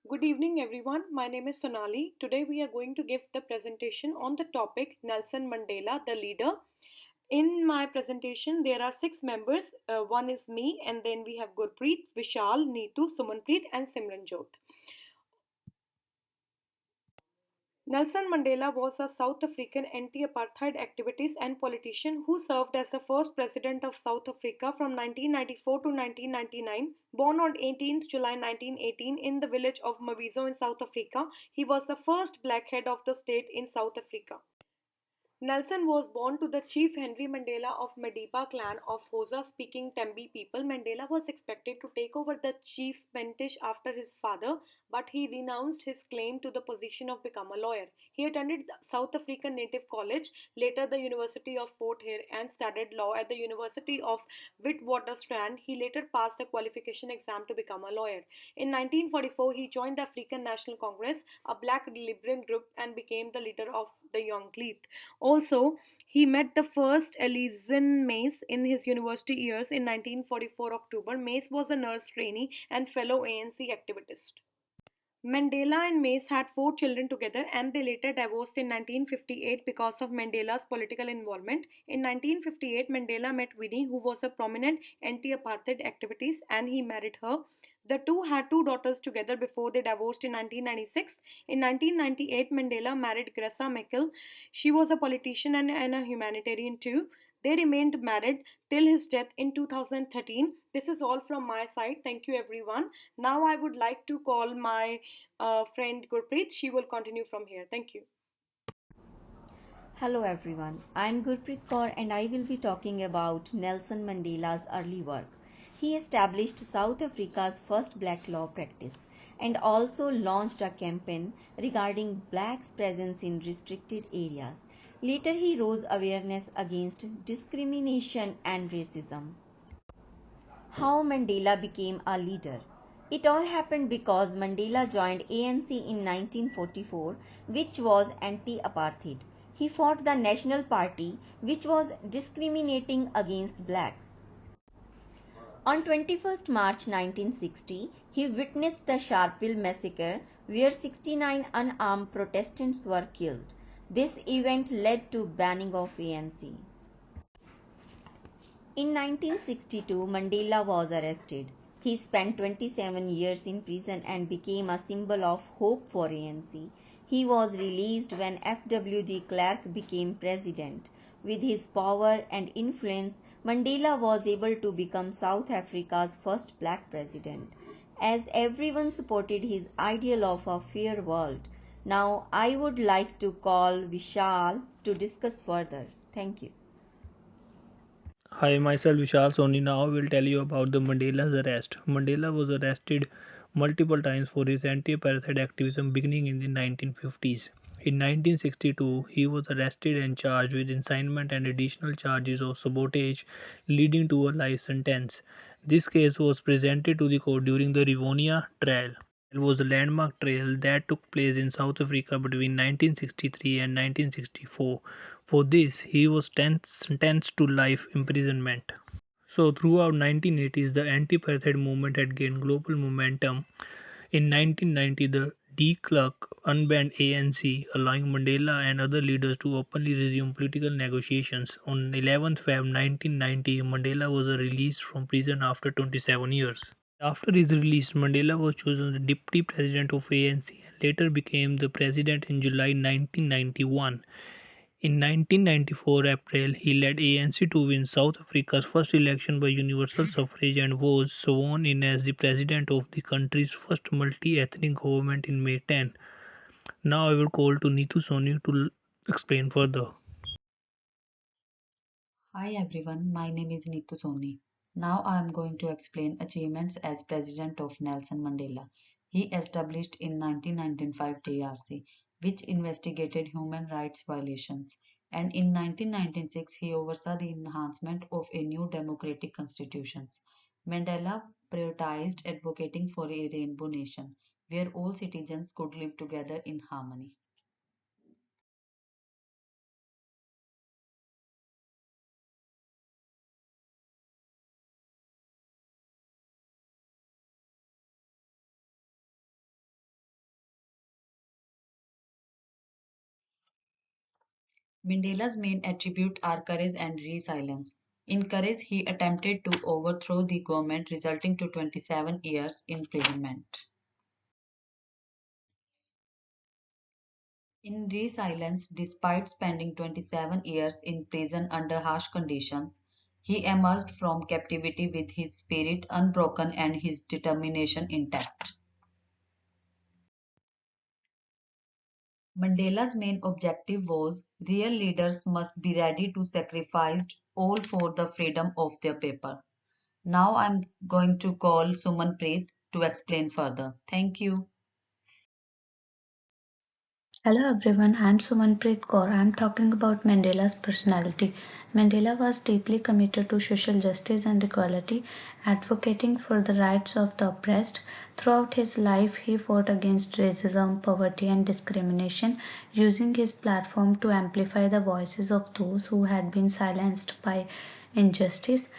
Good evening, everyone. My name is Sonali. Today, we are going to give the presentation on the topic Nelson Mandela, the leader. In my presentation, there are six members. One is me, and then we have Gurpreet, Vishal, Neetu, Sumanpreet, and Simranjot. Nelson Mandela was a South African anti-apartheid activist and politician who served as the first president of South Africa from 1994 to 1999. Born on 18th July 1918 in the village of Mabizo in South Africa, he was the first black head of the state in South Africa. Nelson was born to the chief Henry Mandela of Madiba clan of Xhosa-speaking Tembi people. Mandela was expected to take over the chieftainship after his father, but he renounced his claim to the position of become a lawyer. He attended the South African Native College, later the University of Fort Hare, and studied law at the University of Witwatersrand. He later passed the qualification exam to become a lawyer. In 1944, he joined the African National Congress, a black liberal group, and became the leader of the Young League. Also, he met the first Elysian Mace in his university years in 1944 October. Mace was a nurse trainee and fellow ANC activist. Mandela and Mace had four children together and they later divorced in 1958 because of Mandela's political involvement. In 1958, Mandela met Winnie, who was a prominent anti apartheid activist, and he married her. The two had two daughters together before they divorced in 1996. In 1998, Mandela married Graça Machel. She was a politician and a humanitarian too. They remained married till his death in 2013. This is all from my side. Thank you, everyone. Now I would like to call my friend Gurpreet. She will continue from here. Thank you. Hello everyone, I am Gurpreet Kaur and I will be talking about Nelson Mandela's early work. He established South Africa's first black law practice and also launched a campaign regarding blacks' presence in restricted areas. Later he rose awareness against discrimination and racism. How Mandela became a leader. It all happened because Mandela joined ANC in 1944, which was anti-apartheid. He fought the National Party, which was discriminating against blacks. On 21st March 1960, he witnessed the Sharpeville massacre where 69 unarmed Protestants were killed. This event led to banning of ANC. In 1962, Mandela was arrested. He spent 27 years in prison and became a symbol of hope for ANC. He was released when F.W. de Klerk became president. With his power and influence, Mandela was able to become South Africa's first black president, as everyone supported his ideal of a fair world. Now, I would like to call Vishal to discuss further. Thank you. Hi, myself Vishal Soni. Now I will tell you about the Mandela's arrest. Mandela was arrested multiple times for his anti-apartheid activism beginning in the 1950s. In 1962, he was arrested and charged with incitement and additional charges of sabotage, leading to a life sentence. This case was presented to the court during the Rivonia trial. It was a landmark trial that took place in South Africa between 1963 and 1964. For this, he was sentenced to life imprisonment. So, throughout 1980s, the anti-apartheid movement had gained global momentum. In 1990, the de Klerk unbanned ANC, allowing Mandela and other leaders to openly resume political negotiations. On 11th Feb 1990, Mandela was released from prison after 27 years. After his release, Mandela was chosen the deputy president of ANC and later became the president in July 1991. In 1994 April, he led ANC to win South Africa's first election by universal suffrage and was sworn in as the president of the country's first multi-ethnic government in May 10. Now I will call to Neetu Soni to explain further. Hi everyone, my name is Neetu Soni. Now I am going to explain achievements as President of Nelson Mandela. He established in 1995 TRC, which investigated human rights violations, and in 1996 he oversaw the enhancement of a new democratic constitution. Mandela prioritized advocating for a rainbow nation where all citizens could live together in harmony. Mandela's main attributes are courage and resilience. In courage, he attempted to overthrow the government, resulting to 27 years imprisonment. In resilience, despite spending 27 years in prison under harsh conditions, he emerged from captivity with his spirit unbroken and his determination intact. Mandela's main objective was real leaders must be ready to sacrifice all for the freedom of their people. Now I'm going to call Suman Preet to explain further. Thank you. Hello everyone, I'm Sumanpreet Kaur. I'm talking about Mandela's personality. Mandela was deeply committed to social justice and equality, advocating for the rights of the oppressed. Throughout his life, he fought against racism, poverty, and discrimination, using his platform to amplify the voices of those who had been silenced by injustice.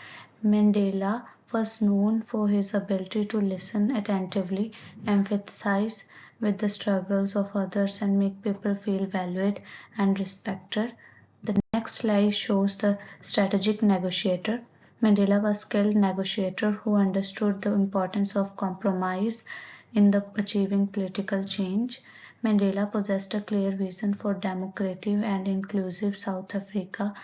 Mandela was known for his ability to listen attentively, empathize with the struggles of others, and make people feel valued and respected. The next slide shows the strategic negotiator. Mandela was a skilled negotiator who understood the importance of compromise in the achieving political change. Mandela possessed a clear vision for democratic and inclusive South Africa.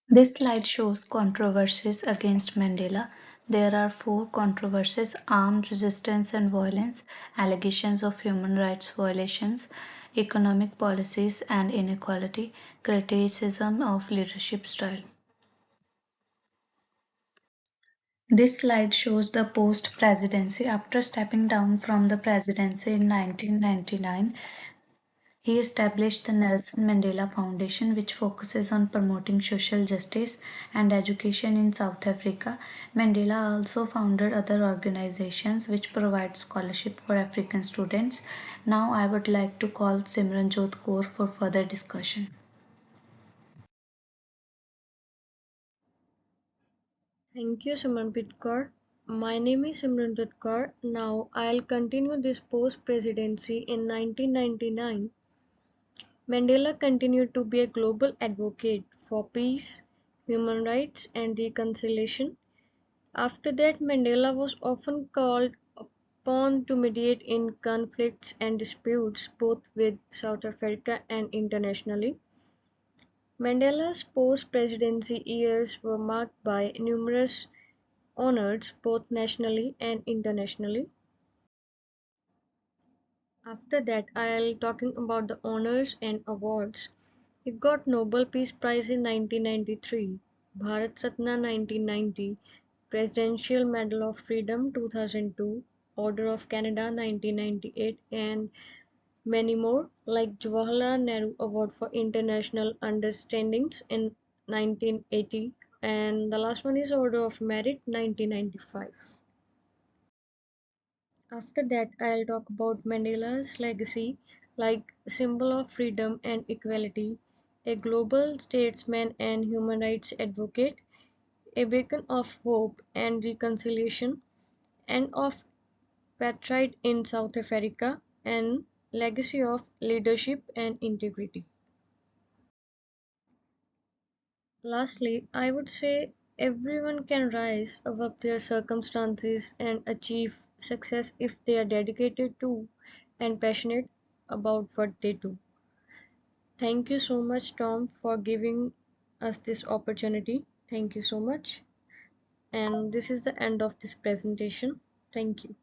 This slide shows controversies against Mandela. There are four controversies: armed resistance and violence, allegations of human rights violations, economic policies and inequality, criticism of leadership style. This slide shows the post presidency. After stepping down from the presidency in 1999, he established the Nelson Mandela Foundation, which focuses on promoting social justice and education in South Africa. Mandela also founded other organizations which provide scholarship for African students. Now I would like to call Simranjot Kaur for further discussion. Thank you, Samanpreet Kaur. My name is Simranjit Kaur. Now I'll continue this post presidency. In 1999, Mandela continued to be a global advocate for peace, human rights, and reconciliation. After that, Mandela was often called upon to mediate in conflicts and disputes both with South Africa and internationally. Mandela's post presidency years were marked by numerous honors both nationally and internationally. After that, I'll talking about the honors and awards. He got Nobel Peace Prize in 1993, Bharat Ratna 1990, Presidential Medal of Freedom 2002, Order of Canada 1998, and many more, like Jawaharlal Nehru Award for International Understandings in 1980, and the last one is Order of Merit 1995. After that, I'll talk about Mandela's legacy, like symbol of freedom and equality, a global statesman and human rights advocate, a beacon of hope and reconciliation, and of patriot in South Africa, and legacy of leadership and integrity. Lastly, I would say everyone can rise above their circumstances and achieve success if they are dedicated to and passionate about what they do. Thank you so much, Tom, for giving us this opportunity. Thank you so much. And this is the end of this presentation. Thank you.